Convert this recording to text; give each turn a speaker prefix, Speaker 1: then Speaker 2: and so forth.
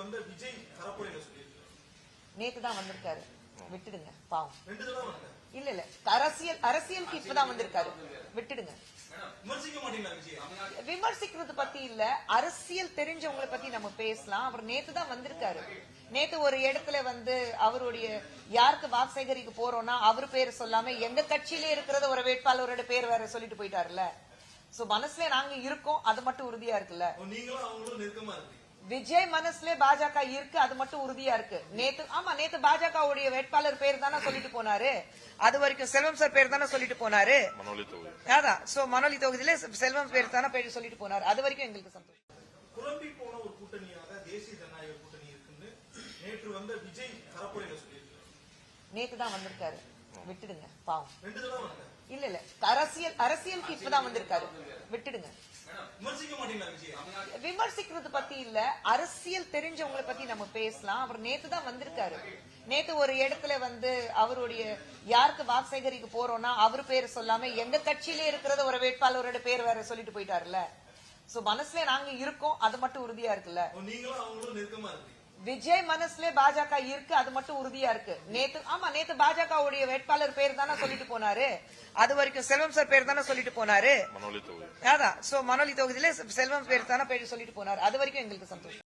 Speaker 1: வந்த விஜய் பரப்புரையில சொல்லியிருக்காரு.
Speaker 2: நேத்து தான் வந்திருக்காரு, விட்டுடுங்க பாவம்.
Speaker 1: 2 தடவை வந்தாரு.
Speaker 2: இல்ல இல்ல அரசியலுக்கு இப்பதான் வந்திருக்காரு, விட்டுடுங்க.
Speaker 1: விமர்சிக்க மாட்டீங்களா விஜய்?
Speaker 2: விமர்சிக்கிறது பத்தி இல்ல, அரசியல் தெரிஞ்சவங்களை பத்தி நம்ம பேசலாம். அவர் நேத்து தான் வந்திருக்காரு. நேத்து ஒரு இடத்துல வந்து அவருடைய யாருக்கு வாக்கு சேகரிக்க போறோம்னா அவரு பேர் சொல்லாம எங்க கட்சியிலே இருக்கிறத ஒரு வேட்பாளரோட பேர் வேற சொல்லிட்டு போயிட்டாருல்ல. சோ மனசுல நாங்க இருக்கோம், அது மட்டும் உறுதியா இருக்குல்ல.
Speaker 1: நீங்களும் அவங்களும் நெருக்கமா இருக்கு.
Speaker 2: விஜய் மனசுல பாஜக இருக்கு, அது மட்டும் உறுதியா இருக்கு. நேத்து பாஜகவுடைய வேட்பாளர் பேர் தானே சொல்லிட்டு போனாரு. அது வரைக்கும் செல்வம் சார் பேர் தானே சொல்லிட்டு போனாரு. அதான் சோ மணலி தொகுதியில செல்வம் பேர் தானே பேர் சொல்லிட்டு போனாரு. அது வரைக்கும் எங்களுக்கு சந்தோஷம்.
Speaker 1: குழம்பி போன ஒரு கூட்டணியாக தேசிய ஜனநாயக கூட்டணி இருக்குன்னு நேற்று வந்த விஜய் பரப்புரையில சொல்லியிருக்காரு.
Speaker 2: நேத்து தான் வந்திருக்காரு, விட்டுடுங்க பாவம்.
Speaker 1: 2 தடவை வந்தாரு.
Speaker 2: இல்ல இல்ல அரசியலுக்கு இப்பதான் வந்திருக்காரு, விட்டுடுங்க.
Speaker 1: விமர்சிக்க மாட்டீங்களா விஜய்?
Speaker 2: விமர்சிக்கிறது பத்தி இல்ல, அரசியல் தெரிஞ்சவங்களை பத்தி நம்ம பேசலாம். அவர் நேத்து தான் வந்திருக்காரு. நேத்து ஒரு இடத்துல வந்து அவருடைய யாருக்கு வாக்கு சேகரிக்க போறோம்னா அவரு பேர் சொல்லாம எங்க கட்சியிலே இருக்கிறத ஒரு வேட்பாளரோட பேர் வேற சொல்லிட்டு போயிட்டாருல்ல. சோ மனசுல நாங்க இருக்கோம், அது மட்டும் உறுதியா இருக்குல்ல.
Speaker 1: நீங்களும் அவங்களும் நெருக்கமா இருக்கு.
Speaker 2: விஜய் மனசுல பாஜக இருக்கு, அது மட்டும் உறுதியா இருக்கு. நேத்து பாஜகவுடைய வேட்பாளர் பேர் தானே சொல்லிட்டு போனாரு. அது வரைக்கும் செல்வம் சார் பேர் தானே சொல்லிட்டு போனாரு. அதான் சோ மணலி தொகுதியில செல்வம் பேர் தானே பேர் சொல்லிட்டு போனாரு. அது வரைக்கும் எங்களுக்கு சந்தோஷம்.